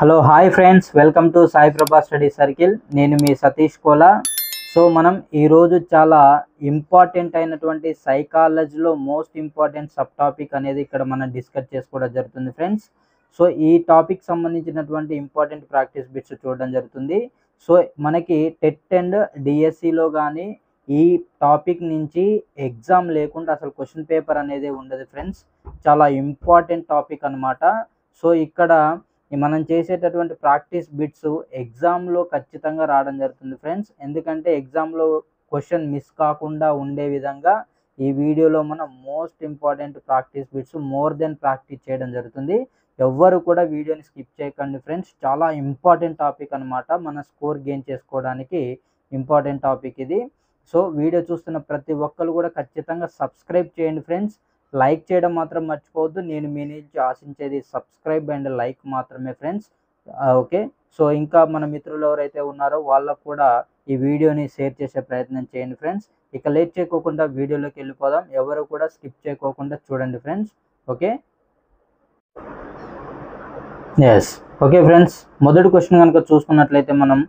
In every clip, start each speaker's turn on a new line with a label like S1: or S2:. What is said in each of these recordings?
S1: Hello hi friends, welcome to Sai ప్రభా study circle. నేను మీ Satish Kola. So మనం ఈరోజు చాలా ఇంపార్టెంట్ అయినటువంటి సైకాలజీలో మోస్ట్ ఇంపార్టెంట్ సబ్ టాపిక్ అనేది ఇక్కడ మనం డిస్కస్ చేసుకోవడం జరుగుతుంది ఫ్రెండ్స్. సో ఈ టాపిక్ సంబంధించినటువంటి ఇంపార్టెంట్ ప్రాక్టీస్ బిట్స్ చూడడం జరుగుతుంది. సో మనకి టెట్ అండ్ డిఎస్సిలో కానీ ఈ టాపిక్ నుంచి ఎగ్జామ్ లేకుండా అసలు క్వశ్చన్ పేపర్ అనేది ఉండదు ఫ్రెండ్స్. చాలా ఇంపార్టెంట్ టాపిక్ అనమాట. సో ఇక్కడ మనం చేసేటటువంటి ప్రాక్టీస్ బిట్స్ ఎగ్జామ్లో ఖచ్చితంగా రావడం జరుగుతుంది ఫ్రెండ్స్. ఎందుకంటే ఎగ్జామ్లో క్వశ్చన్ మిస్ కాకుండా ఉండే విధంగా ఈ వీడియోలో మనం most important practice bits more than practice చేయడం జరుగుతుంది. ఎవ్వరు కూడా వీడియోని స్కిప్ చేయకండి ఫ్రెండ్స్. చాలా ఇంపార్టెంట్ టాపిక్ అనమాట. మన స్కోర్ గెయిన్ చేసుకోవడానికి ఇంపార్టెంట్ టాపిక్ ఇది. సో వీడియో చూస్తున్న ప్రతి ఒక్కరు కూడా ఖచ్చితంగా సబ్స్క్రైబ్ చేయండి ఫ్రెండ్స్. లైక్ చేయడం మాత్రం మర్చిపోవద్దు. నేను మీ నుంచి ఆశించేది సబ్స్క్రైబ్ అండ్ లైక్ మాత్రమే ఫ్రెండ్స్. ఓకే. సో ఇంకా మన మిత్రులు ఎవరైతే ఉన్నారో వాళ్ళకు కూడా ఈ వీడియోని షేర్ చేసే ప్రయత్నం చేయండి ఫ్రెండ్స్. ఇక లేట్ చేయకోకుండా వీడియోలోకి వెళ్ళిపోదాం. ఎవరు కూడా స్కిప్ చేయకోకుండా చూడండి friends. Okay. Yes. Okay friends, మొదటి క్వశ్చన్ కనుక చూసుకున్నట్లయితే మనం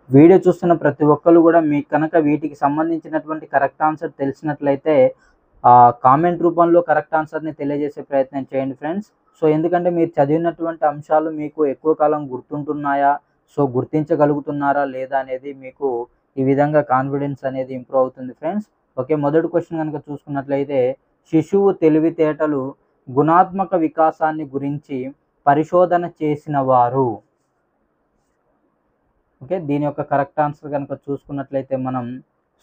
S1: వీడియో చూస్తున్న ప్రతి ఒక్కరు కూడా మీకు కనుక వీటికి సంబంధించినటువంటి కరెక్ట్ ఆన్సర్ తెలిసినట్లయితే కామెంట్ రూపంలో కరెక్ట్ ఆన్సర్ని తెలియజేసే ప్రయత్నం చేయండి ఫ్రెండ్స్. సో ఎందుకంటే మీరు చదివినటువంటి అంశాలు మీకు ఎక్కువ కాలం గుర్తుంటున్నాయా, సో గుర్తించగలుగుతున్నారా లేదా అనేది మీకు ఈ విధంగా కాన్ఫిడెన్స్ అనేది ఇంప్రూవ్ అవుతుంది ఫ్రెండ్స్. ఓకే. మొదటి క్వశ్చన్ కనుక చూసుకున్నట్లయితే శిశువు తెలివితేటలు గుణాత్మక వికాసాన్ని గురించి పరిశోధన చేసిన వారు. ఓకే. దీని యొక్క కరెక్ట్ ఆన్సర్ కనుక చూసుకున్నట్లయితే మనం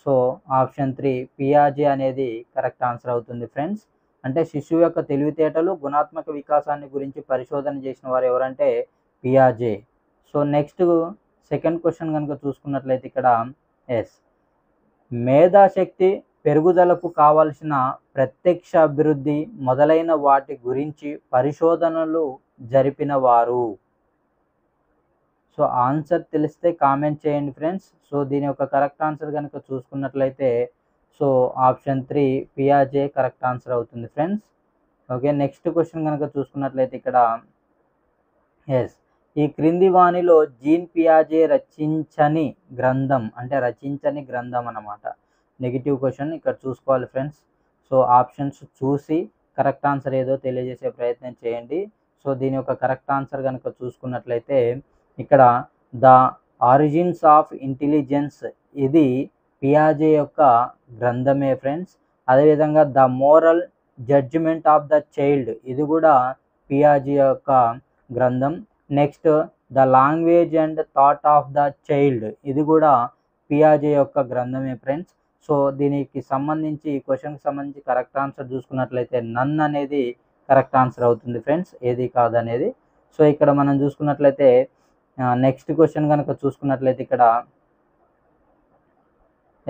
S1: సో ఆప్షన్ 3 పియాజే అనేది కరెక్ట్ ఆన్సర్ అవుతుంది ఫ్రెండ్స్. అంటే శిశువు యొక్క తెలివితేటలు గుణాత్మక వికాసాన్ని గురించి పరిశోధన చేసిన వారు ఎవరంటే పియాజే. సో నెక్స్ట్ సెకండ్ క్వశ్చన్ కనుక చూసుకున్నట్లయితే ఇక్కడ ఎస్, మేధాశక్తి పెరుగుదలకు కావలసిన ప్రత్యక్ష అభివృద్ధి మొదలైన వాటి గురించి పరిశోధనలు జరిపిన వారు. సో ఆన్సర్ తెలిస్తే కామెంట్ చేయండి ఫ్రెండ్స్. సో దీని యొక్క కరెక్ట్ ఆన్సర్ కనుక చూసుకున్నట్లయితే సో ఆప్షన్ 3 పియాజే కరెక్ట్ ఆన్సర్ అవుతుంది ఫ్రెండ్స్. ఓకే. నెక్స్ట్ క్వశ్చన్ కనుక చూసుకున్నట్లయితే ఇక్కడ ఎస్, ఈ క్రింది వాణిలో జీన్ పియాజే రచించని గ్రంథం, అంటే రచించని గ్రంథం అన్నమాట. నెగిటివ్ క్వశ్చన్ ఇక్కడ చూసుకోవాలి ఫ్రెండ్స్. సో ఆప్షన్స్ చూసి కరెక్ట్ ఆన్సర్ ఏదో తెలియజేసే ప్రయత్నం చేయండి. సో దీని యొక్క కరెక్ట్ ఆన్సర్ కనుక చూసుకున్నట్లయితే ఇక్కడ ద ఆరిజిన్స్ ఆఫ్ ఇంటెలిజెన్స్ ఇది పియాజే యొక్క గ్రంథమే ఫ్రెండ్స్. అదేవిధంగా the moral judgement of the child ఇది కూడా పియాజే యొక్క గ్రంథం. Next the language and thought of the child ఇది కూడా పియాజే యొక్క గ్రంథమే ఫ్రెండ్స్. సో దీనికి సంబంధించి ఈ క్వశ్చన్కి సంబంధించి కరెక్ట్ ఆన్సర్ చూసుకున్నట్లయితే నన్ అనేది కరెక్ట్ ఆన్సర్ అవుతుంది ఫ్రెండ్స్, ఏది కాదనేది. సో ఇక్కడ మనం చూసుకున్నట్లయితే నెక్స్ట్ క్వశ్చన్ కనుక చూసుకున్నట్లయితే ఇక్కడ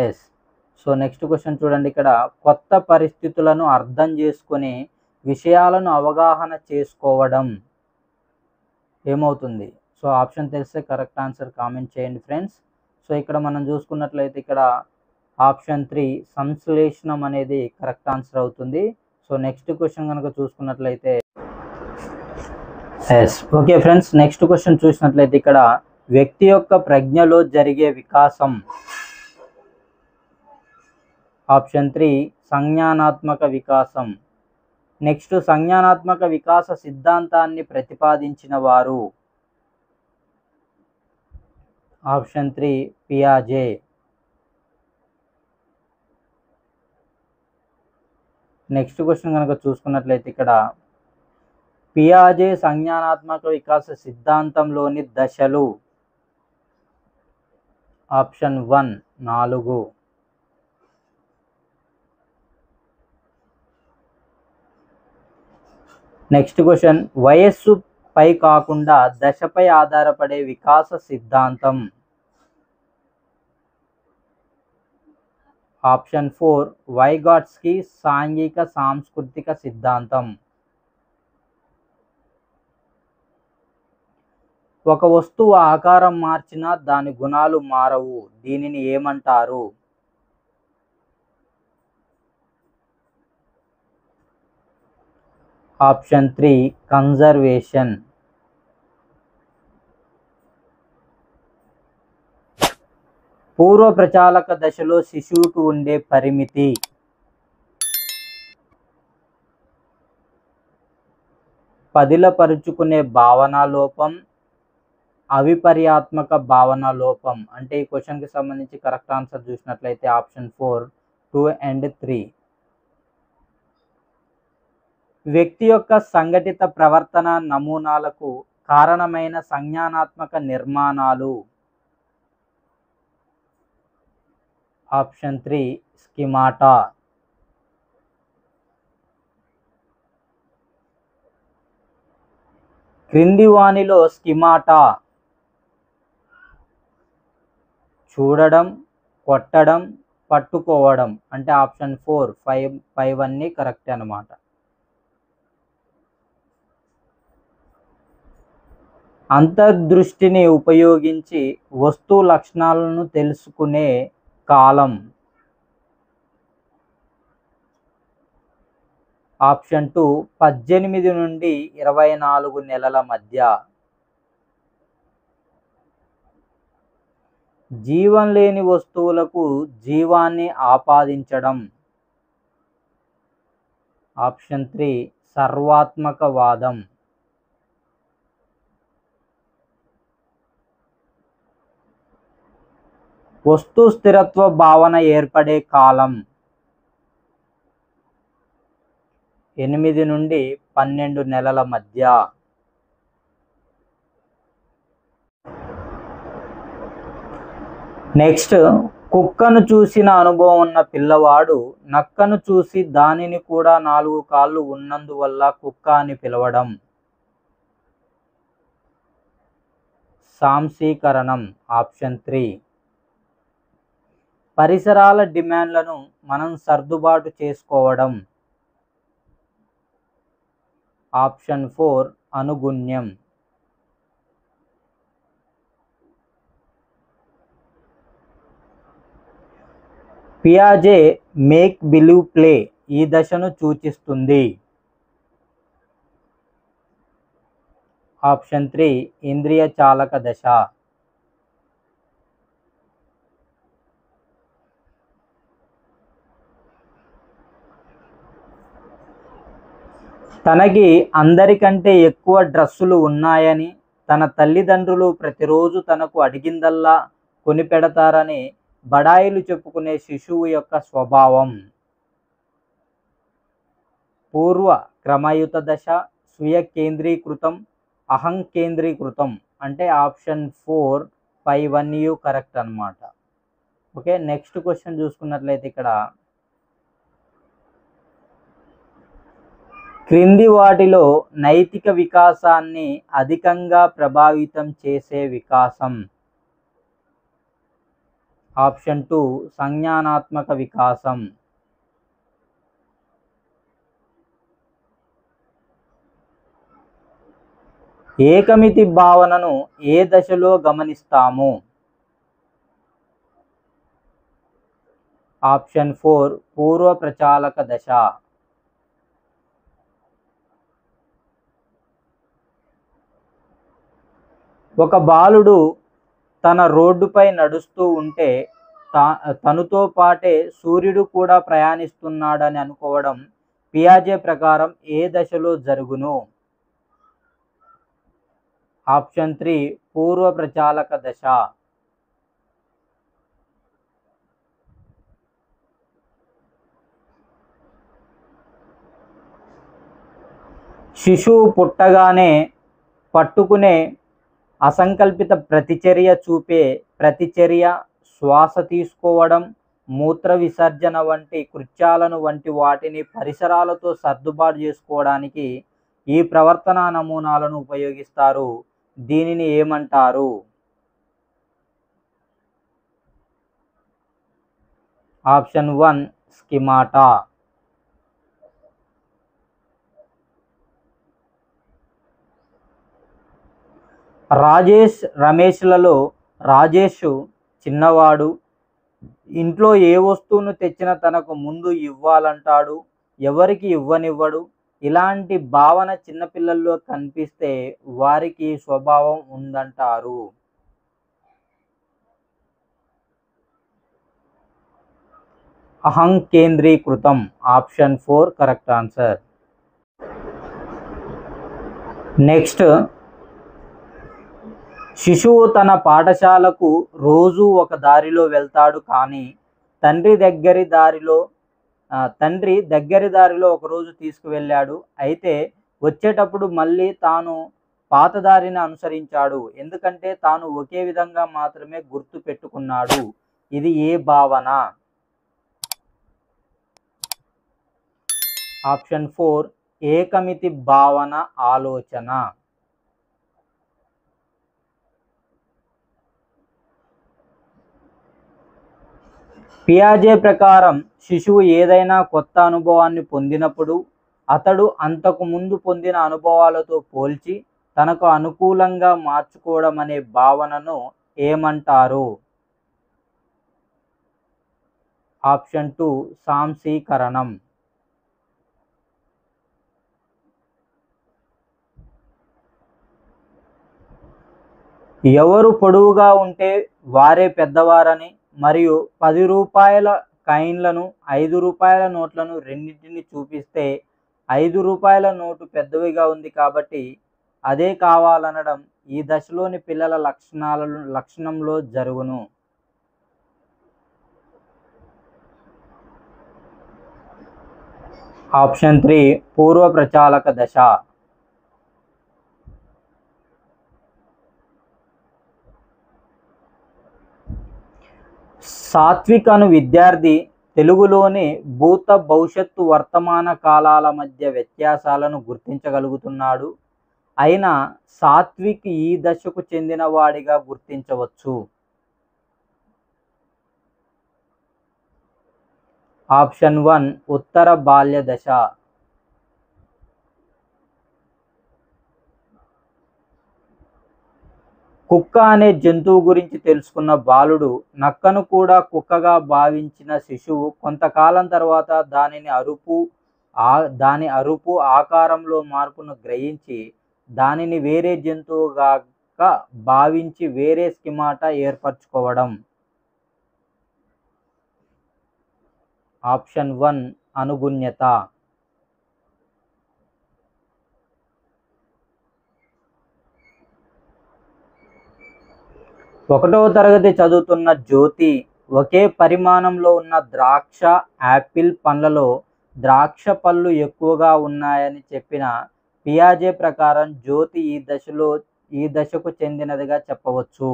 S1: ఎస్, సో నెక్స్ట్ క్వశ్చన్ చూడండి. ఇక్కడ కొత్త పరిస్థితులను అర్థం చేసుకొని విషయాలను అవగాహన చేసుకోవడం ఏమవుతుంది? సో ఆప్షన్ తెలిస్తే కరెక్ట్ ఆన్సర్ కామెంట్ చేయండి ఫ్రెండ్స్. సో ఇక్కడ మనం చూసుకున్నట్లయితే ఇక్కడ ఆప్షన్ 3 సంశ్లేషణం అనేది కరెక్ట్ ఆన్సర్ అవుతుంది. సో నెక్స్ట్ క్వశ్చన్ కనుక చూసుకున్నట్లయితే yes, okay friends, next question చూసినట్లయితే ఇక్కడ వ్యక్తి యొక్క ప్రజ్ఞలో జరిగే వికాసం. ఆప్షన్ 3 సంజ్ఞానాత్మక వికాసం. నెక్స్ట్ సంజ్ఞానాత్మక వికాస సిద్ధాంతాన్ని ప్రతిపాదించిన వారు. ఆప్షన్ 3 పియాజే. నెక్స్ట్ క్వశ్చన్ కనుక చూసుకున్నట్లయితే ఇక్కడ పియాజే సంజ్ఞానాత్మక వికాస సిద్ధాంతంలోని దశలు. ఆప్షన్ 1 4. నెక్స్ట్ క్వశ్చన్ వయస్సు పై కాకుండా దశపై ఆధారపడే వికాస సిద్ధాంతం. ఆప్షన్ 4 వైగాట్స్కీ సాంఘిక సాంస్కృతిక సిద్ధాంతం. ఒక వస్తువు ఆకారం మార్చినా దాని గుణాలు మారవు, దీనిని ఏమంటారు? Option 3 conservation. పూర్వ ప్రచాలక దశలో శిశువుకు ఉండే పరిమితి. పదిలపరుచుకునే భావనా లోపం, అవిపర్యాత్మక భావనా లోపం. అంటే ఈ క్వశ్చన్కి సంబంధించి కరెక్ట్ ఆన్సర్ చూసినట్లయితే ఆప్షన్ 4, 2 and 3. వ్యక్తి యొక్క సంఘటిత ప్రవర్తన నమూనాలకు కారణమైన సంజ్ఞానాత్మక నిర్మాణాలు. ఆప్షన్ 3 స్కిమాటా. క్రింది వానిలో స్కిమాటా చూడడం, కొట్టడం, పట్టుకోవడం. అంటే ఆప్షన్ 4, 5 అన్నీ కరెక్ట్ అన్నమాట. అంతర్దృష్టిని ఉపయోగించి వస్తు లక్షణాలను తెలుసుకునే కాలం. ఆప్షన్ 2 18 నుండి 24 నెలల మధ్య. జీవం లేని వస్తువులకు జీవాన్ని ఆపాదించడం. ఆప్షన్ 3 సర్వాత్మకవాదం. వస్తు స్థిరత్వ భావన ఏర్పడే కాలం 8 నుండి 12 నెలల మధ్య. నెక్స్ట్, కుక్కను చూసిన అనుభవం ఉన్న పిల్లవాడు నక్కను చూసి దానిని కూడా 4 కాళ్ళు ఉన్నందువల్ల కుక్క అని పిలవడం. సాంశీకరణం. ఆప్షన్ 3. పరిసరాల డిమాండ్లను మనం సర్దుబాటు చేసుకోవడం. ఆప్షన్ 4 అనుగుణ్యం. పియాజే మేక్ బిలీవ్ ప్లే ఈ దశను సూచిస్తుంది. ఆప్షన్ 3 ఇంద్రియ చాలక దశ. తనకి అందరికంటే ఎక్కువ డ్రెస్సులు ఉన్నాయని, తన తల్లిదండ్రులు ప్రతిరోజు తనకు అడిగిందల్లా కొనిపెడతారని బడాయిలు చెప్పుకునే శిశువు యొక్క స్వభావం. పూర్వ క్రమయుత దశ, స్వీయ కేంద్రీకృతం, అహం కేంద్రీకృతం. అంటే ఆప్షన్ 4, 5 అన్నీ కరెక్ట్ అన్నమాట. ఓకే, నెక్స్ట్ క్వశ్చన్ చూసుకున్నట్లయితే ఇక్కడ క్రింది వాటిలో నైతిక వికాసాన్ని అధికంగా ప్రభావితం చేసే వికాసం. ఆప్షన్ 2 సంజ్ఞానాత్మక వికాసం. ఏకమితి భావనను ఏ దశలో గమనిస్తాము? ఆప్షన్ 4 పూర్వ ప్రచాలక దశ. ఒక బాలుడు తన రోడ్డుపై నడుస్తూ ఉంటే తనతో పాటే సూర్యుడు కూడా ప్రయాణిస్తున్నాడని అనుకోవడం పియాజే ప్రకారం ఏ దశలో జరుగును? ఆప్షన్ 3 పూర్వ ప్రచాలక దశ. శిశువు పుట్టగానే పట్టుకునే అసంకల్పిత ప్రతిచర్య చూపే ప్రతిచర్య, శ్వాస తీసుకోవడం, మూత్ర విసర్జన వంటి కృత్యాలను వంటి వాటిని పరిసరాలతో సర్దుబాటు చేసుకోవడానికి ఈ ప్రవర్తనా నమూనాలను ఉపయోగిస్తారు. దీనిని ఏమంటారు? ఆప్షన్ 1 స్కిమాటా. రాజేష్ రమేష్లలో రాజేష్ చిన్నవాడు, ఇంట్లో ఏ వస్తువును తెచ్చినా తనకు ముందు ఇవ్వాలంటాడు, ఎవరికి ఇవ్వనివ్వడు. ఇలాంటి భావన చిన్నపిల్లల్లో కనిపిస్తే వారికి స్వభావం ఉందంటారు. అహం కేంద్రీకృతం. Option 4 correct answer. నెక్స్ట్, శిశువు తన పాఠశాలకు రోజు ఒక దారిలో వెళ్తాడు, కానీ తండ్రి దగ్గరి దారిలో ఒకరోజు తీసుకువెళ్ళాడు. అయితే వచ్చేటప్పుడు మళ్ళీ తాను పాత దారిని అనుసరించాడు, ఎందుకంటే తాను ఒకే విధంగా మాత్రమే గుర్తు పెట్టుకున్నాడు. ఇది ఏ భావన? ఆప్షన్ 4 ఏకమితి భావన, ఆలోచన. పియాజే ప్రకారం శిశువు ఏదైనా కొత్త అనుభవాన్ని పొందినప్పుడు అతడు అంతకు ముందు పొందిన అనుభవాలతో పోల్చి తనకు అనుకూలంగా మార్చుకోవడం అనే భావనను ఏమంటారు? ఆప్షన్ 2 సాంశీకరణం. ఎవరు పొడవుగా ఉంటే వారే పెద్దవారని మరియు 10 రూపాయల కాయిన్లను 5 రూపాయల నోట్లను రెండింటిని చూపిస్తే 5 రూపాయల నోటు పెద్దవిగా ఉంది కాబట్టి అదే కావాలనడం ఈ దశలోని పిల్లల లక్షణంలో జరుగును. ఆప్షన్ 3 పూర్వ ప్రచాలక దశ. సాత్విక్ అను విద్యార్థి తెలుగులోని భూత, భవిష్యత్తు, వర్తమాన కాలాల మధ్య వ్యత్యాసాలను గుర్తించగలుగుతున్నాడు. అయినా సాత్విక్ ఈ దశకు చెందిన వాడిగా గుర్తించవచ్చు. ఆప్షన్ 1 ఉత్తర బాల్య దశ. కుక్క అనే జంతువు గురించి తెలుసుకున్న బాలుడు నక్కను కూడా కుక్కగా భావించిన శిశువు కొంతకాలం తర్వాత దాని అరుపు ఆకారంలో మార్పును గ్రహించి దానిని వేరే జంతువుగా భావించి వేరే స్కిమాటా ఏర్పరచుకోవడం. ఆప్షన్ 1 అనుగుణ్యత. ఒకటవ తరగతి చదువుతున్న జ్యోతి ఒకే పరిమాణంలో ఉన్న ద్రాక్ష, యాపిల్ పండ్లలో ద్రాక్ష పళ్ళు ఎక్కువగా ఉన్నాయని చెప్పిన పియాజే ప్రకారం జ్యోతి ఈ దశకు చెందినదిగా చెప్పవచ్చు.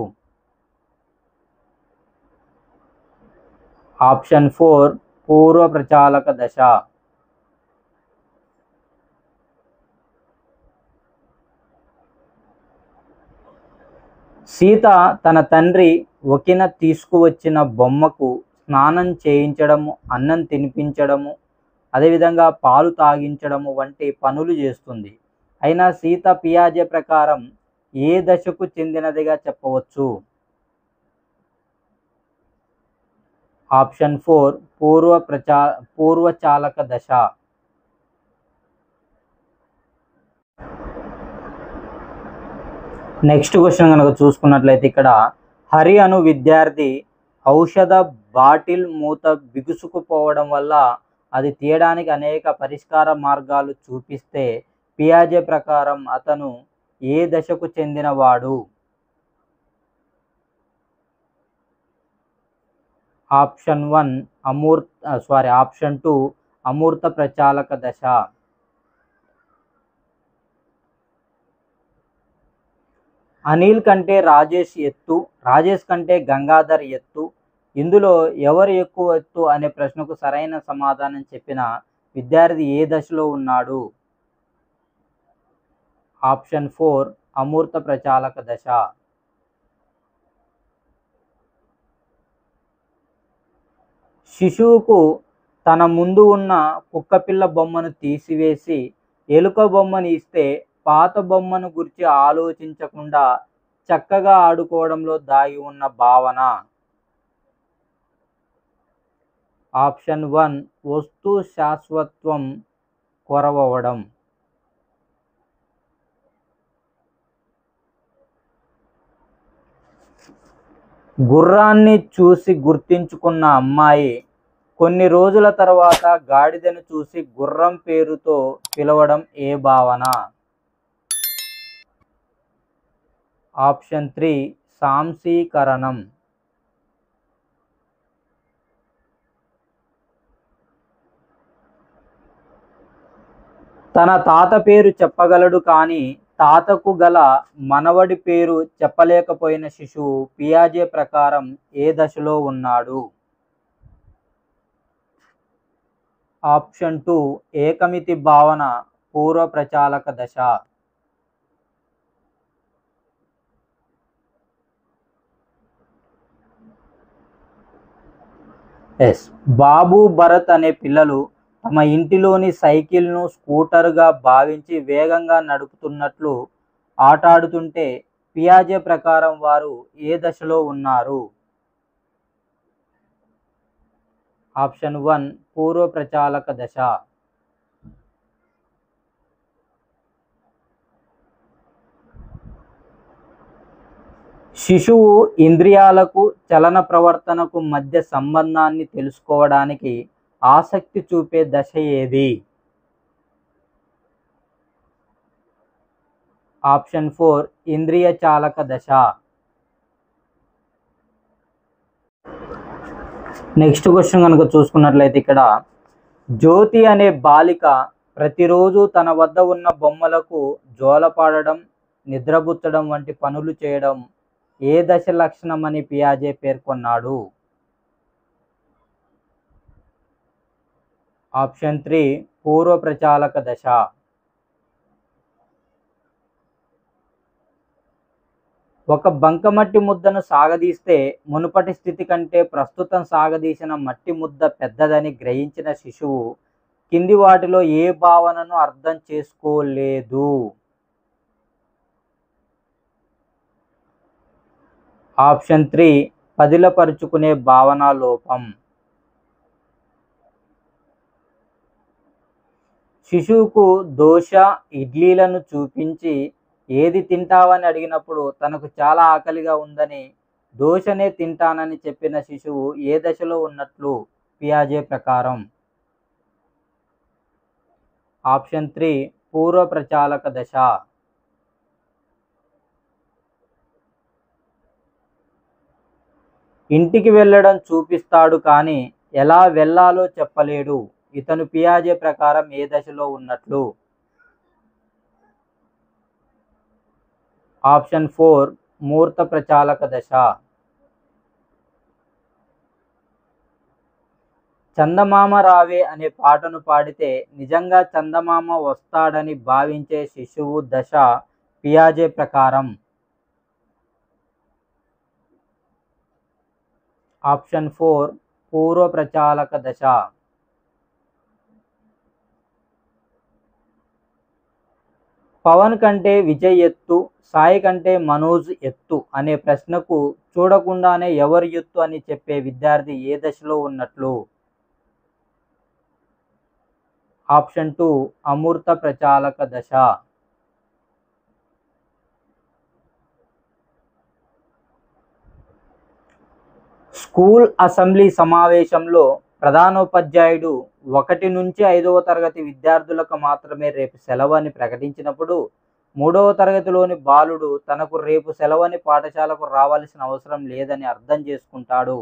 S1: ఆప్షన్ 4 పూర్వ ప్రచాలక దశ. సీత తన తండ్రి ఒకిన తీసుకువచ్చిన బొమ్మకు స్నానం చేయించడము, అన్నం తినిపించడము, అదేవిధంగా పాలు తాగించడము వంటి పనులు చేస్తుంది. అయినా సీత పియాజే ప్రకారం ఏ దశకు చెందినదిగా చెప్పవచ్చు? ఆప్షన్ 4 పూర్వచాలక దశ. నెక్స్ట్ క్వశ్చన్ కనుక చూసుకున్నట్లయితే ఇక్కడ హరి అను విద్యార్థి ఔషధ బాటిల్ మూత బిగుసుకుపోవడం వల్ల అది తీయడానికి అనేక పరిష్కార మార్గాలు చూపిస్తే పియాజే ప్రకారం అతను ఏ దశకు చెందినవాడు? ఆప్షన్ 2 అమూర్త ప్రచాలక దశ. అనిల్ కంటే రాజేష్ ఎత్తు, రాజేష్ కంటే గంగాధర్ ఎత్తు, ఇందులో ఎవరు ఎక్కువ ఎత్తు అనే ప్రశ్నకు సరైన సమాధానం చెప్పిన విద్యార్థి ఏ దశలో ఉన్నాడు? ఆప్షన్ 4 అమూర్త ప్రచాలక దశ. శిశువుకు తన ముందు ఉన్న కుక్కపిల్ల బొమ్మను తీసివేసి ఎలుక బొమ్మను ఇస్తే పాత బొమ్మను గురించి ఆలోచించకుండా చక్కగా ఆడుకోవడంలో దాగి ఉన్న భావన. ఆప్షన్ 1 వస్తు శాశ్వత్వం కొరవడం. గుర్రాన్ని చూసి గుర్తించుకున్న అమ్మాయి కొన్ని రోజుల తర్వాత గాడిదను చూసి గుర్రం పేరుతో పిలవడం ఏ భావన? ఆప్షన్ 3 సాంశీకరణం. తన తాత పేరు చెప్పగలడు కానీ తాతకు గల మనవడి పేరు చెప్పలేకపోయిన శిశువు పియాజే ప్రకారం ఏ దశలో ఉన్నాడు? ఆప్షన్ 2 ఏకమితి భావన పూర్వ ప్రచాలక దశ. బాబు భరత్ అనే పిల్లలు తమ ఇంటిలోని సైకిల్ను స్కూటర్గా భావించి వేగంగా నడుపుతున్నట్లు ఆటాడుతుంటే పియాజే ప్రకారం వారు ఏ దశలో ఉన్నారు? ఆప్షన్ 1 పూర్వ ప్రచాలక దశ. శిశువు ఇంద్రియాలకు చలన ప్రవర్తనకు మధ్య సంబంధాన్ని తెలుసుకోవడానికి ఆసక్తి చూపే దశ ఏది? ఆప్షన్ 4 ఇంద్రియ చాలక దశ. నెక్స్ట్ క్వశ్చన్ కనుక చూసుకున్నట్లయితే ఇక్కడ జ్యోతి అనే బాలిక ప్రతిరోజు తన వద్ద ఉన్న బొమ్మలకు జోలపాడడం, నిద్రపుచ్చడం వంటి పనులు చేయడం ఏ దశ లక్షణమని పియాజే పేర్కొన్నాడు? ఆప్షన్ 3 పూర్వ ప్రచాలక దశ. ఒక బంకమట్టి ముద్దను సాగదీస్తే మునుపటి స్థితి కంటే ప్రస్తుతం సాగదీసిన మట్టి ముద్ద పెద్దదని గ్రహించిన శిశువు కింది వాటిలో ఏ భావనను అర్థం చేసుకోలేదు? ఆప్షన్ 3 పదిలపరుచుకునే భావనా లోపం. శిశువుకు దోశ, ఇడ్లీలను చూపించి ఏది తింటావని అడిగినప్పుడు తనకు చాలా ఆకలిగా ఉందని దోశనే తింటానని చెప్పిన శిశువు ఏ దశలో ఉన్నట్లు పియాజే ప్రకారం? ఆప్షన్ 3 పూర్వ ప్రచాలక దశ. ఇంటికి వెళ్ళడం చూపిస్తాడు కానీ ఎలా వెళ్ళాలో చెప్పలేడు. ఇతను పియాజే ప్రకారం ఏ దశలో ఉన్నట్లు? ఆప్షన్ 4 మూర్త ప్రచాలక దశ. చందమామ రావే అనే పాటను పాడితే నిజంగా చందమామ వస్తాడని భావించే శిశువు దశ పియాజే ప్రకారం? ఆప్షన్ 4 పూర్వ ప్రచాలక దశ. పవన్ కంటే విజయ్ ఎత్తు, సాయి కంటే మనోజ్ ఎత్తు అనే ప్రశ్నకు చూడకుండానే ఎవరు ఎత్తు అని చెప్పే విద్యార్థి ఏ దశలో ఉన్నట్లు? ఆప్షన్ 2 అమూర్త ప్రచాలక దశ. స్కూల్ అసెంబ్లీ సమావేశంలో ప్రధానోపాధ్యాయుడు 1 నుంచి 5వ తరగతి విద్యార్థులకు మాత్రమే రేపు సెలవని ప్రకటించినప్పుడు 3వ తరగతిలోని బాలుడు తనకు రేపు సెలవని పాఠశాలకు రావాల్సిన అవసరం లేదని అర్థం చేసుకుంటాడు.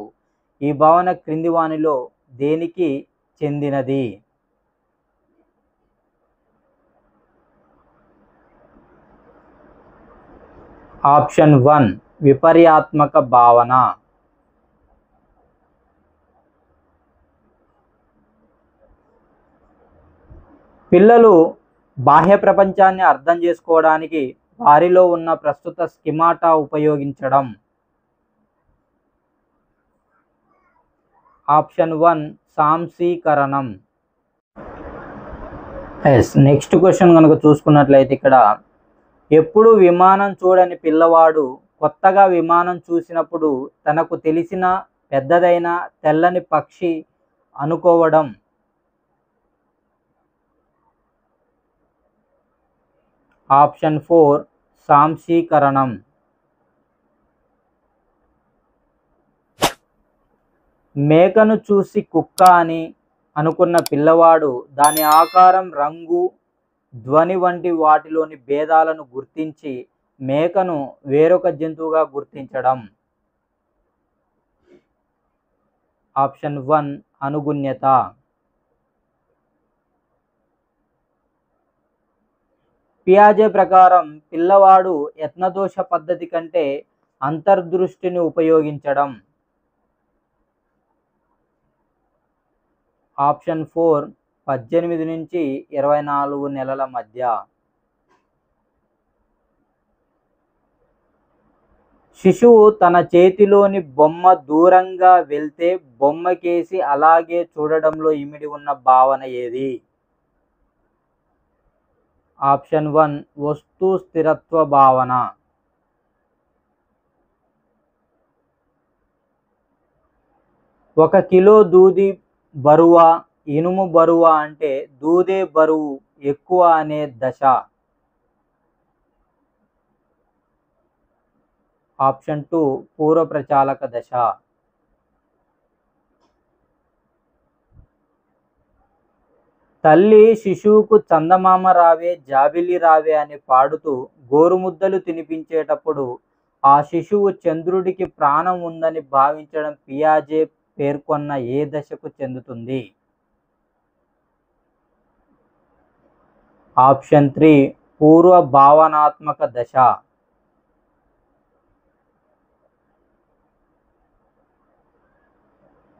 S1: ఈ భావన క్రింది వానిలో దేనికి చెందినది? ఆప్షన్ 1 విపర్యాత్మక భావన. పిల్లలు బాహ్య ప్రపంచాన్ని అర్థం చేసుకోవడానికి వారిలో ఉన్న ప్రస్తుత స్కిమాటా ఉపయోగించడం. ఆప్షన్ 1 సాంశీకరణం. నెక్స్ట్ క్వశ్చన్ కనుక చూసుకున్నట్లయితే ఇక్కడ ఎప్పుడు విమానం చూడని పిల్లవాడు కొత్తగా విమానం చూసినప్పుడు తనకు తెలిసిన పెద్దదైన తెల్లని పక్షి అనుకోవడం. ఆప్షన్ 4 సాంశీకరణం. మేకను చూసి కుక్క అని అనుకున్న పిల్లవాడు దాని ఆకారం, రంగు, ధ్వని వంటి వాటిలోని భేదాలను గుర్తించి మేకను వేరొక జంతువుగా గుర్తించడం. ఆప్షన్ 1 అనుగుణ్యత. పియాజే ప్రకారం పిల్లవాడు యత్నదోష పద్ధతి కంటే అంతర్దృష్టిని ఉపయోగించడం. ఆప్షన్ 4 18 నుంచి 24 నెలల మధ్య. శిశువు తన చేతిలోని బొమ్మ దూరంగా వెళ్తే బొమ్మకేసి అలాగే చూడడంలో ఇమిడి ఉన్న భావన ఏది? ఆప్షన్ 1 వస్తు స్థిరత్వ భావన. ఒక కిలో దూది బరువా, ఇనుము బరువా అంటే దూదే బరువు ఎక్కువ అనే దశ. ఆప్షన్ 2 పూర్వ ప్రచాలక దశ. తల్లి శిశువుకు చందమామ రావే, జాబిల్లి రావే అని పాడుతూ గోరుముద్దలు తినిపించేటప్పుడు ఆ శిశువు చంద్రుడికి ప్రాణం ఉందని భావించడం పియాజే పేర్కొన్న ఏ దశకు చెందుతుంది? ఆప్షన్ 3 పూర్వ భావనాత్మక దశ.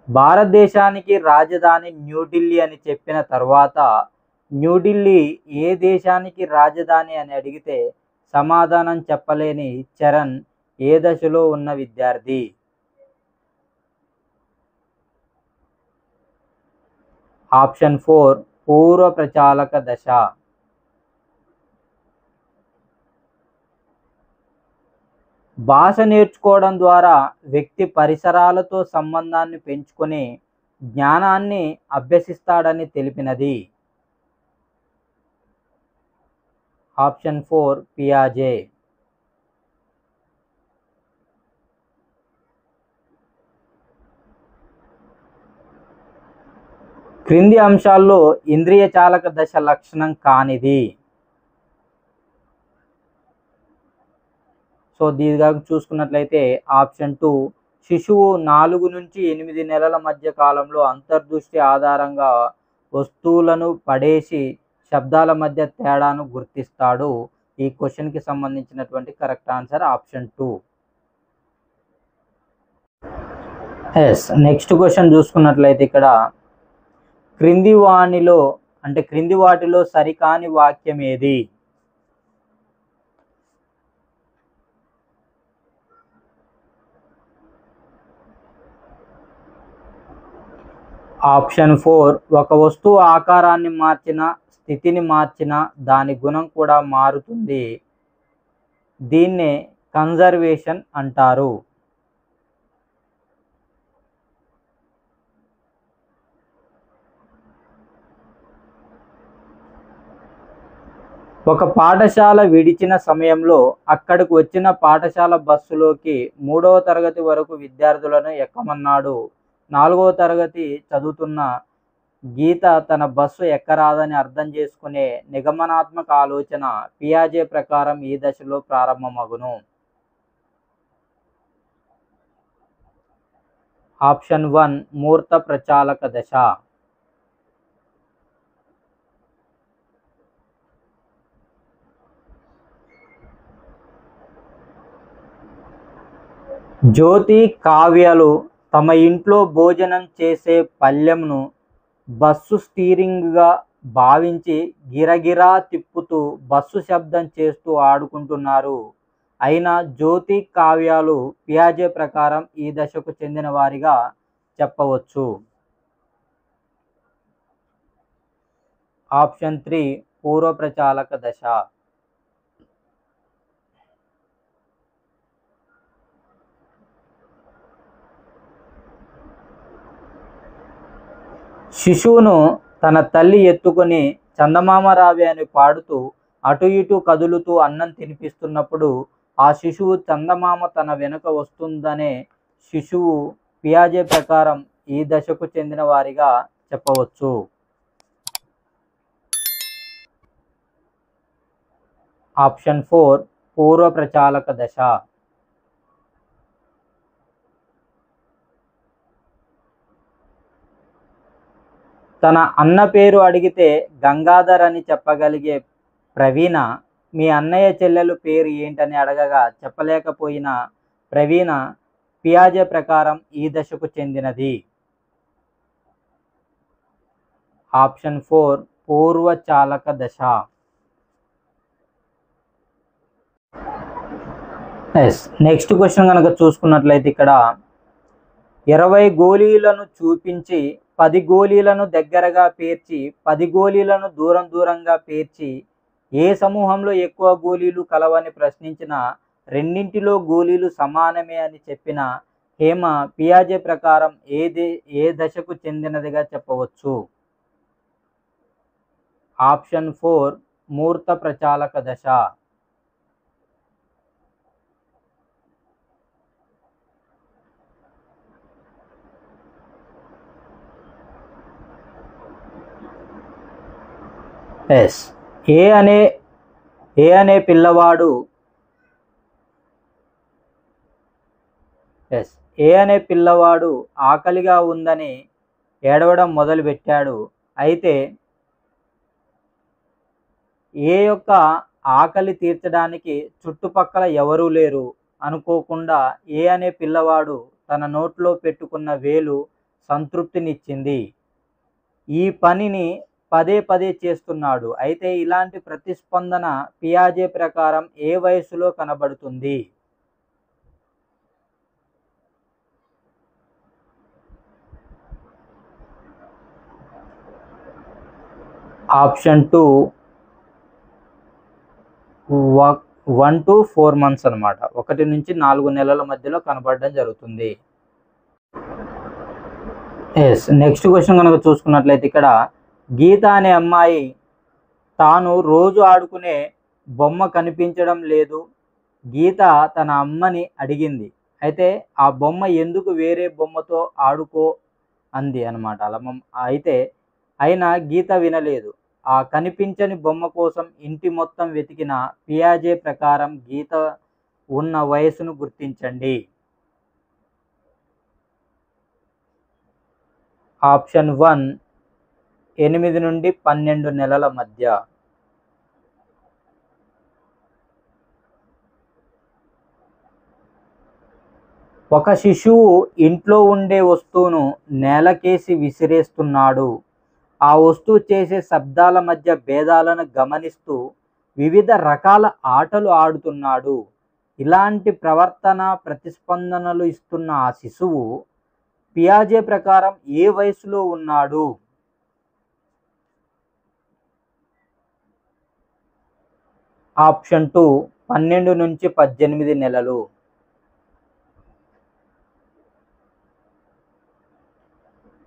S1: భారతదేశానికి రాజధాని న్యూఢిల్లీ అని చెప్పిన తర్వాత న్యూఢిల్లీ ఏ దేశానికి రాజధాని అని అడిగితే సమాధానం చెప్పలేని చరణ్ ఏ దశలో ఉన్న విద్యార్థి? ఆప్షన్ 4 పూర్వ ప్రచాలక దశ. భాష నేర్చుకోవడం ద్వారా వ్యక్తి పరిసరాలతో సంబంధాన్ని పెంచుకొని జ్ఞానాన్ని అభ్యసిస్తాడని తెలిపినది. ఆప్షన్ 4 పియాజే. క్రింది అంశాల్లో ఇంద్రియ చాలక దశ లక్షణం కానిది. సో దీనిగా చూసుకున్నట్లయితే ఆప్షన్ 2 శిశువు 4 నుంచి 8 నెలల మధ్య కాలంలో అంతర్దృష్టి ఆధారంగా వస్తువులను పడేసి శబ్దాల మధ్య తేడాను గుర్తిస్తాడు. ఈ క్వశ్చన్కి సంబంధించినటువంటి correct answer option 2. Next question చూసుకున్నట్లయితే ఇక్కడ క్రింది వాటిలో సరికాని వాక్యం ఏది? ఆప్షన్ 4 ఒక వస్తువు ఆకారాన్ని మార్చినా, స్థితిని మార్చినా దాని గుణం కూడా మారుతుంది. దీన్నే కన్జర్వేషన్ అంటారు. ఒక పాఠశాల విడిచిన సమయంలో అక్కడికి వచ్చిన పాఠశాల బస్సులోకి 3వ తరగతి వరకు విద్యార్థులను ఎక్కమన్నాడు. 4వ తరగతి చదువుతున్న గీత తన బస్సు ఎక్కరాదని అర్థం చేసుకునే నిగమనాత్మక ఆలోచన పియాజే ప్రకారం ఈ దశలో ప్రారంభమగును. ఆప్షన్ 1 మూర్త ప్రచాలక దశ. జ్యోతి, కావ్యలు తమ ఇంట్లో భోజనం చేసే పళ్ళెంను బస్సు స్టీరింగ్గా భావించి గిరగిరా తిప్పుతూ బస్సు శబ్దం చేస్తూ ఆడుకుంటున్నారు. అయినా జ్యోతి, కావ్యాలు పియాజే ప్రకారం ఈ దశకు చెందిన వారిగా చెప్పవచ్చు. ఆప్షన్ 3 పూర్వ ప్రచాలక దశ. శిశువును తన తల్లి ఎత్తుకొని చందమామ రావే అని పాడుతూ అటు ఇటు కదులుతూ అన్నం తినిపిస్తున్నప్పుడు ఆ శిశువు చందమామ తన వెనుక వస్తుందనే శిశువు పియాజే ప్రకారం ఈ దశకు చెందిన వారిగా చెప్పవచ్చు. ఆప్షన్ 4 పూర్వ ప్రచాలక దశ. తన అన్న పేరు అడిగితే గంగాధర్ అని చెప్పగలిగే ప్రవీణ మీ అన్నయ్య చెల్లెలు పేరు ఏంటని అడగగా చెప్పలేకపోయిన ప్రవీణ పియాజే ప్రకారం ఈ దశకు చెందినది. ఆప్షన్ 4 పూర్వ చాలక దశ. నెక్స్ట్ క్వశ్చన్ కనుక చూసుకున్నట్లయితే ఇక్కడ 20 గోళీలను చూపించి 10 గోళీలను దగ్గరగా పేర్చి 10 గోళీలను దూరం దూరంగా పేర్చి ఏ సమూహంలో ఎక్కువ గోళీలు కలవని ప్రశ్నించిన రెండింటిలో గోళీలు సమానమే అని చెప్పిన హేమ పియాజే ప్రకారం ఏ దశకు చెందినదిగా చెప్పవచ్చు. ఆప్షన్ 4 మూర్త ప్రచాలక దశ. ఏ అనే పిల్లవాడు ఆకలిగా ఉందని ఏడవడం మొదలుపెట్టాడు. అయితే ఏ యొక్క ఆకలి తీర్చడానికి చుట్టుపక్కల ఎవరూ లేరు అనుకోకుండా ఏ అనే పిల్లవాడు తన నోట్లో పెట్టుకున్న వేలు సంతృప్తినిచ్చింది. ఈ పనిని పదే పదే చేస్తున్నాడు. అయితే ఇలాంటి ప్రతిస్పందన పియాజే ప్రకారం ఏ వయసులో కనబడుతుంది. ఆప్షన్ 2 1 to 4 months అనమాట. 1 నుంచి 4 నెలల మధ్యలో కనబడడం జరుగుతుంది. నెక్స్ట్ క్వశ్చన్ కనుక చూసుకున్నట్లయితే ఇక్కడ గీత అనే అమ్మాయి తాను రోజు ఆడుకునే బొమ్మ కనిపించడం లేదు. గీత తన అమ్మని అడిగింది. అయితే ఆ బొమ్మ ఎందుకు వేరే బొమ్మతో ఆడుకో అంది అనమాట. అయినా గీత వినలేదు. ఆ కనిపించని బొమ్మ కోసం ఇంటి మొత్తం వెతికిన పియాజే ప్రకారం గీత ఉన్న వయసును గుర్తించండి. ఆప్షన్ 1 8 నుండి 12 నెలల మధ్య. ఒక శిశువు ఇంట్లో ఉండే వస్తువును నేలకేసి విసిరేస్తున్నాడు. ఆ వస్తువు చేసే శబ్దాల మధ్య భేదాలను గమనిస్తూ వివిధ రకాల ఆటలు ఆడుతున్నాడు. ఇలాంటి ప్రవర్తన ప్రతిస్పందనలు ఇస్తున్న ఆ శిశువు పియాజే ప్రకారం ఏ వయసులో ఉన్నాడు. ఆప్షన్ 2 12 నుంచి 18 నెలలు.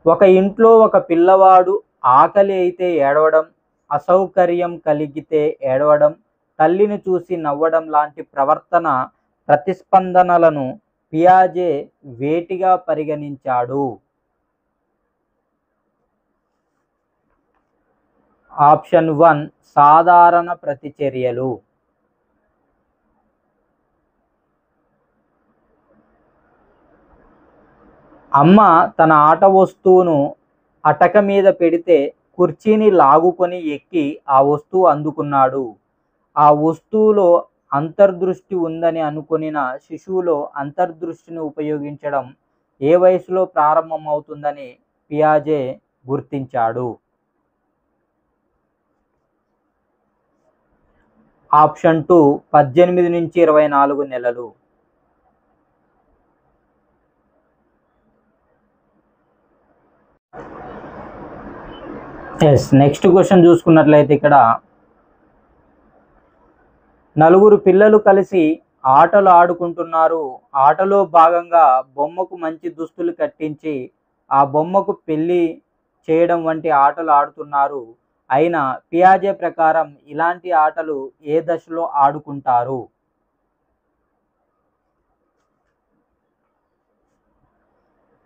S1: ఒక ఇంట్లో ఒక పిల్లవాడు ఆకలి అయితే ఏడవడం, అసౌకర్యం కలిగితే ఏడవడం, తల్లిని చూసి నవ్వడం లాంటి ప్రవర్తన ప్రతిస్పందనలను పియాజే వేటిగా పరిగణించాడు. ఆప్షన్ 1 సాధారణ ప్రతిచర్యలు. అమ్మ తన ఆట వస్తువును అటక మీద పెడితే కుర్చీని లాగుకొని ఎక్కి ఆ వస్తువు అందుకున్నాడు. ఆ వస్తువులో అంతర్దృష్టి ఉందని అనుకొనిన శిశువులో అంతర్దృష్టిని ఉపయోగించడం ఏ వయసులో ప్రారంభమవుతుందని పియాజే గుర్తించాడు. ఆప్షన్ 2 18 నుంచి 24 నెలలు. నెక్స్ట్ క్వశ్చన్ చూసుకున్నట్లయితే ఇక్కడ నలుగురు పిల్లలు కలిసి ఆటలు ఆడుకుంటున్నారు. ఆటలో భాగంగా బొమ్మకు మంచి దుస్తులు కట్టించి ఆ బొమ్మకు పెళ్లి చేయడం వంటి ఆటలు ఆడుతున్నారు. అయినా పియాజే ప్రకారం ఇలాంటి ఆటలు ఏ దశలో ఆడుకుంటారు.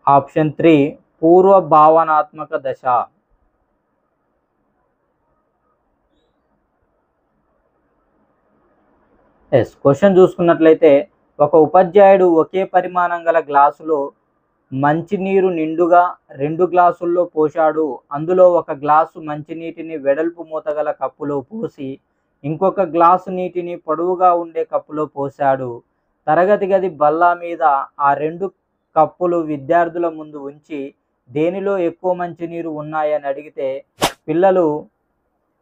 S1: ఆప్షన్ 3 పూర్వ భావనాత్మక దశ. క్వశ్చన్ చూసుకున్నట్లయితే ఒక ఉపాధ్యాయుడు ఒకే పరిమాణం గల గ్లాసులో మంచినీరు నిండుగా 2 గ్లాసుల్లో పోశాడు. అందులో ఒక గ్లాసు మంచినీటిని వెడల్పు మూతగల కప్పులో పోసి ఇంకొక గ్లాసు నీటిని పొడవుగా ఉండే కప్పులో పోశాడు. తరగతి గది బల్ల మీద ఆ 2 కప్పులు విద్యార్థుల ముందు ఉంచి దేనిలో ఎక్కువ మంచినీరు ఉన్నాయని అడిగితే పిల్లలు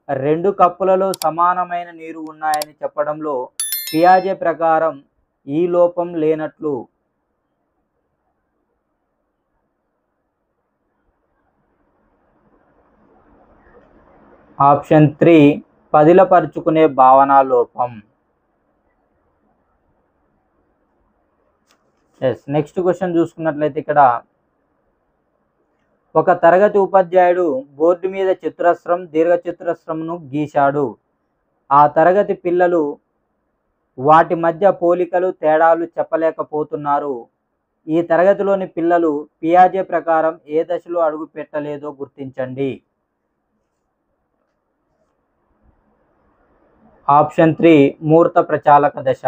S1: 2 కప్పులలో సమానమైన నీరు ఉన్నాయని చెప్పడంలో పియాజే ప్రకారం ఈ లోపం లేనట్లు. ఆప్షన్ 3 పదిలపరుచుకునే భావన లోపం. నెక్స్ట్ క్వశ్చన్ చూసుకున్నట్లయితే ఇక్కడ ఒక తరగతి ఉపాధ్యాయుడు బోర్డు మీద చతురస్రం దీర్ఘచతురస్రంను గీశాడు. ఆ తరగతి పిల్లలు వాటి మధ్య పోలికలు తేడాలు చెప్పలేకపోతున్నారు. ఈ తరగతిలోని పిల్లలు పియాజే ప్రకారం ఏ దశలో అడుగు పెట్టలేదో గుర్తించండి. ఆప్షన్ 3 మూర్త ప్రచాలక దశ.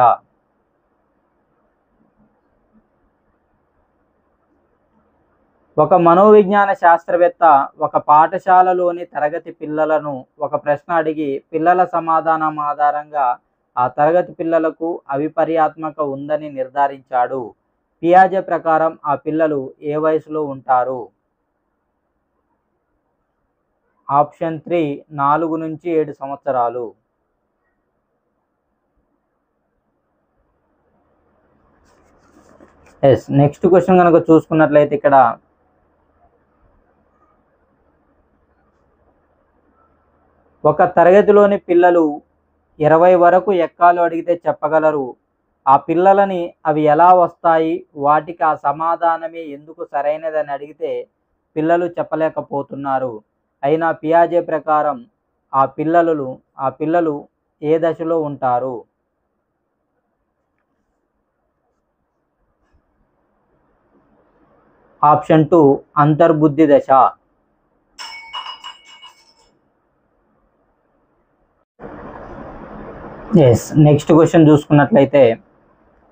S1: ఒక మనోవిజ్ఞాన శాస్త్రవేత్త ఒక పాఠశాలలోని తరగతి పిల్లలను ఒక ప్రశ్న అడిగి పిల్లల సమాధానం ఆధారంగా ఆ తరగతి పిల్లలకు అవిపర్యాత్మక ఉందని నిర్ధారించాడు. పియాజే ప్రకారం ఆ పిల్లలు ఏ వయసులో ఉంటారు? ఆప్షన్ 3 4 నుంచి 7 సంవత్సరాలు. నెక్స్ట్ క్వశ్చన్ కనుక చూసుకున్నట్లయితే ఇక్కడ ఒక తరగతిలోని పిల్లలు 20 వరకు ఎక్కాలు అడిగితే చెప్పగలరు. ఆ పిల్లలని అవి ఎలా వస్తాయి, వాటికి ఆ సమాధానమే ఎందుకు సరైనదని అడిగితే పిల్లలు చెప్పలేకపోతున్నారు. అయినా పియాజే ప్రకారం ఆ పిల్లలు ఏ దశలో ఉంటారు? ఆప్షన్ 2 అంతర్బుద్ధి దశ. నెక్స్ట్ క్వశ్చన్ చూసుకున్నట్లయితే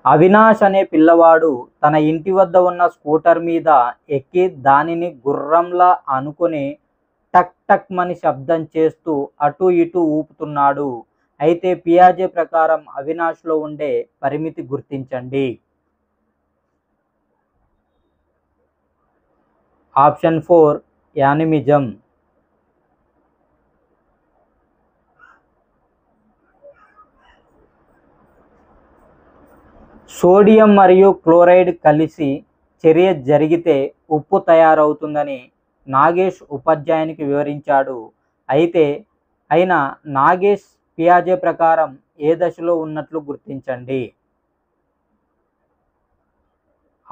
S1: అవినాష్ అనే పిల్లవాడు తన ఇంటి వద్ద ఉన్న స్కూటర్ మీద ఎక్కి దానిని గుర్రంలా అనుకొని టక్ టక్ మని శబ్దం చేస్తూ అటు ఇటు ఊపుతున్నాడు. అయితే పియాజే ప్రకారం అవినాష్లో ఉండే పరిమితి గుర్తించండి. Option 4 animism. సోడియం మరియు క్లోరైడ్ కలిసి చర్య జరిగితే ఉప్పు తయారవుతుందని నాగేష్ ఉపాధ్యాయునికి వివరించాడు. అయినా నాగేష్ పియాజే ప్రకారం ఏ దశలో ఉన్నట్లు గుర్తించండి.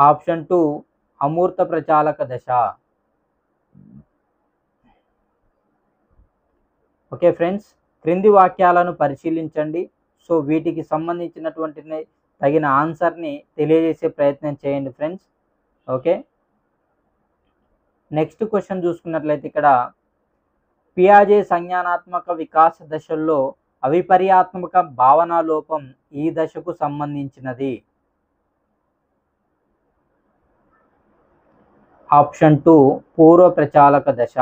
S1: ఆప్షన్ 2 అమూర్త ప్రచాలక దశ. ఓకే ఫ్రెండ్స్, క్రింది వాక్యాలను పరిశీలించండి. సో వీటికి సంబంధించినటువంటి తగిన ఆన్సర్ని తెలియజేసే ప్రయత్నం చేయండి ఫ్రెండ్స్. ఓకే, నెక్స్ట్ క్వశ్చన్ చూసుకున్నట్లయితే ఇక్కడ పియాజే సంజ్ఞానాత్మక వికాస దశల్లో అవిపర్యాత్మక భావనా లోపం ఈ దశకు సంబంధించినది. ఆప్షన్ 2 పూర్వ ప్రచాలక దశ.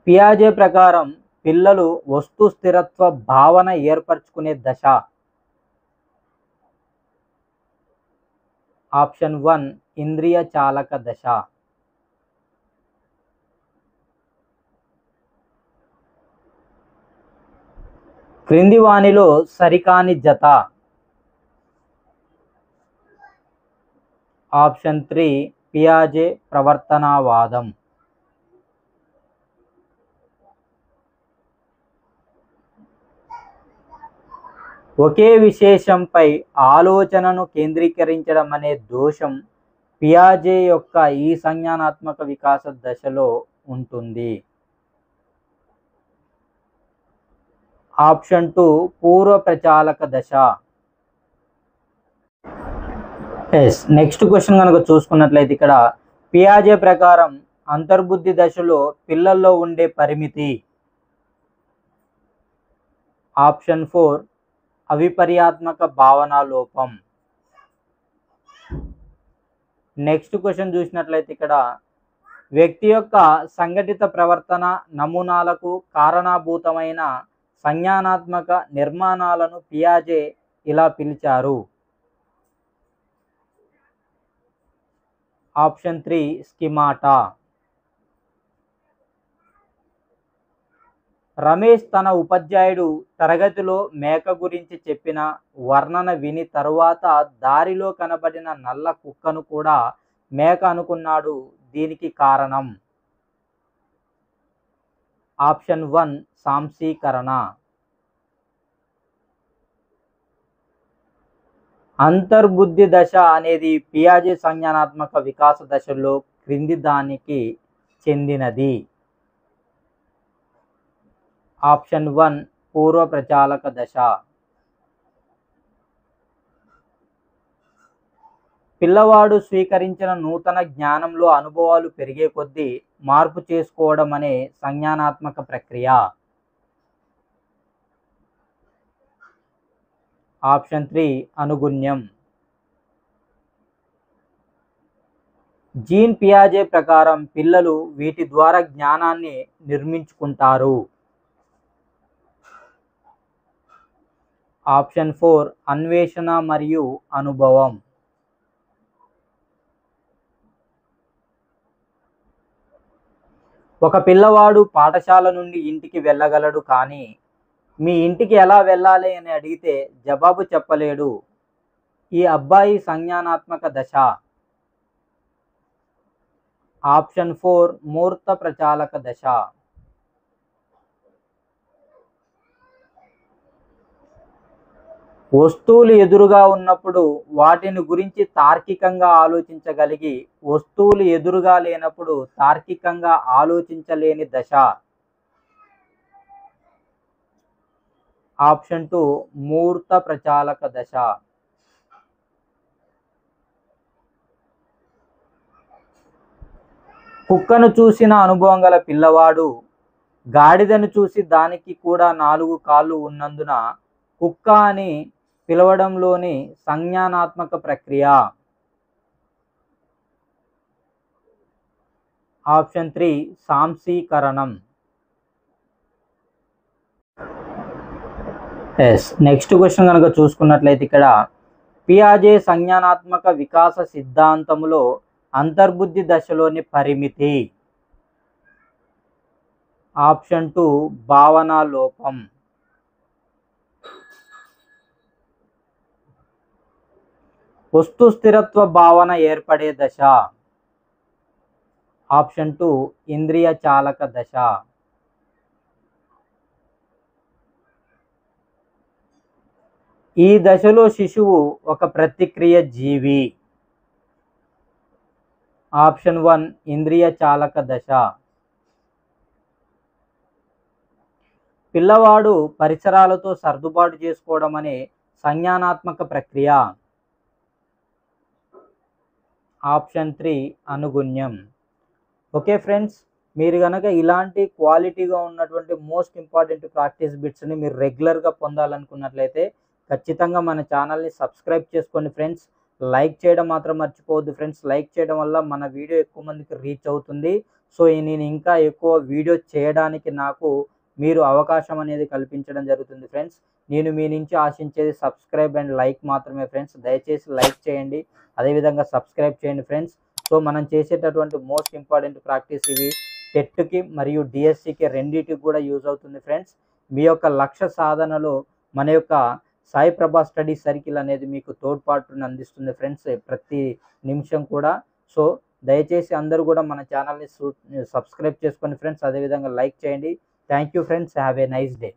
S1: పియాజే ప్రకారం పిల్లలు వస్తు స్థిరత్వ భావన ఏర్పరచుకునే దశ. ఆప్షన్ 1 ఇంద్రియ చాలక దశ. క్రింది వానిలో సరికాని జత. ఆప్షన్ 3 పియాజే ప్రవర్తనవాదం. ఒకే విశేషంపై ఆలోచనను కేంద్రీకరించడం అనే దోషం పియాజే యొక్క ఈ సంజ్ఞానాత్మక వికాస దశలో ఉంటుంది. ఆప్షన్ 2 పూర్వ ప్రచాలక దశ. ఎస్ నెక్స్ట్ క్వశ్చన్ కనుక చూసుకున్నట్లయితే ఇక్కడ పియాజే ప్రకారం అంతర్బుద్ధి దశలో పిల్లల్లో ఉండే పరిమితి. ఆప్షన్ 4 అవిపర్యాత్మక భావనా లోపం. నెక్స్ట్ క్వశ్చన్ చూసినట్లయితే ఇక్కడ వ్యక్తి యొక్క సంఘటిత ప్రవర్తన నమూనాలకు కారణభూతమైన సంజ్ఞానాత్మక నిర్మాణాలను పియాజే ఇలా పిలిచారు. ఆప్షన్ 3 స్కిమాటా. రమేష్ తన ఉపాధ్యాయుడు తరగతిలో మేక గురించి చెప్పిన వర్ణన విని తరువాత దారిలో కనబడిన నల్ల కుక్కను కూడా మేక అనుకున్నాడు. దీనికి కారణం. ఆప్షన్ 1 సాంశీకరణ. అంతర్బుద్ధి దశ అనేది పియాజే సంజ్ఞానాత్మక వికాస దశలో క్రింది దానికి చెందినది. ఆప్షన్ 1 పూర్వ ప్రచాలక దశ. పిల్లవాడు స్వీకరించిన నూతన జ్ఞానంలో అనుభవాలు పెరిగే కొద్దీ మార్పు చేసుకోవడం అనే సంజ్ఞానాత్మక ప్రక్రియ. ఆప్షన్ 3 అనుగుణ్యం. జీన్ పియాజే ప్రకారం పిల్లలు వీటి ద్వారా జ్ఞానాన్ని నిర్మించుకుంటారు. ఆప్షన్ 4 అన్వేషణ మరియు అనుభవం. ఒక పిల్లవాడు పాఠశాల నుండి ఇంటికి వెళ్ళగలడు, కానీ మీ ఇంటికి ఎలా వెళ్ళాలి అని అడిగితే జవాబు చెప్పలేడు. ఈ అబ్బాయి సంజ్ఞానాత్మక దశ. ఆప్షన్ 4 మూర్త ప్రచాలక దశ. వస్తువులు ఎదురుగా ఉన్నప్పుడు వాటిని గురించి తార్కికంగా ఆలోచించగలిగి, వస్తువులు ఎదురుగా లేనప్పుడు తార్కికంగా ఆలోచించలేని దశ. ఆప్షన్ 2 మూర్త ప్రచాలక దశ. కుక్కను చూసిన అనుభవం గల పిల్లవాడు గాడిదను చూసి దానికి కూడా 4 కాళ్ళు ఉన్నందున కుక్క అని పిలవడంలోని సంజ్ఞానాత్మక ప్రక్రియ. ఆప్షన్ 3 సాంశీకరణం. ఎస్ నెక్స్ట్ క్వశ్చన్ కనుక చూసుకున్నట్లయితే ఇక్కడ పియాజే సంజ్ఞానాత్మక వికాస సిద్ధాంతములో అంతర్బుద్ధి దశలోని పరిమితి. ఆప్షన్ 2 భావనా లోపం. వస్తు స్థిరత్వ భావన ఏర్పడే దశ. ఆప్షన్ 2 ఇంద్రియ చాలక దశ. ఈ దశలో శిశువు ఒక ప్రతిక్రియ జీవి. ఆప్షన్ 1 ఇంద్రియ చాలక దశ. పిల్లవాడు పరిసరాలతో సర్దుబాటు చేసుకోవడం అనే సంజ్ఞానాత్మక ప్రక్రియ. ఆప్షన్ 3 అనుగుణ్యం. ఓకే ఫ్రెండ్స్, మీరు కనుక ఇలాంటి క్వాలిటీగా ఉన్నటువంటి మోస్ట్ ఇంపార్టెంట్ ప్రాక్టీస్ బిట్స్ని మీరు రెగ్యులర్గా పొందాలనుకున్నట్లయితే ఖచ్చితంగా మన ఛానల్ని సబ్స్క్రైబ్ చేసుకోండి ఫ్రెండ్స్. లైక్ చేయడం మాత్రం మర్చిపోవద్దు ఫ్రెండ్స్. లైక్ చేయడం వల్ల మన వీడియో ఎక్కువ మందికి రీచ్ అవుతుంది. సో నేను ఇంకా ఎక్కువ వీడియో చేయడానికి నాకు మీరు అవకాశం అనేది కల్పించడం జరుగుతుంది ఫ్రెండ్స్. నేను మీ నుంచి ఆశించేది సబ్స్క్రైబ్ అండ్ లైక్ మాత్రమే ఫ్రెండ్స్. దయచేసి లైక్ చేయండి, అదేవిధంగా సబ్స్క్రైబ్ చేయండి ఫ్రెండ్స్. సో మనం చేసేటటువంటి మోస్ట్ ఇంపార్టెంట్ ప్రాక్టీస్ ఇవి టెట్కి మరియు డిఎస్సికి రెండింటికి కూడా యూజ్ అవుతుంది ఫ్రెండ్స్. మీ యొక్క లక్ష్య సాధనలో మన యొక్క సాయి ప్రభా స్టడీ సర్కిల్ అనేది మీకు తోడ్పాటును అందిస్తుంది ఫ్రెండ్స్ ప్రతి నిమిషం కూడా. సో దయచేసి అందరూ కూడా మన ఛానల్ని సబ్స్క్రైబ్ చేసుకోండి ఫ్రెండ్స్, అదేవిధంగా లైక్ చేయండి. Thank you friends. Have a nice day.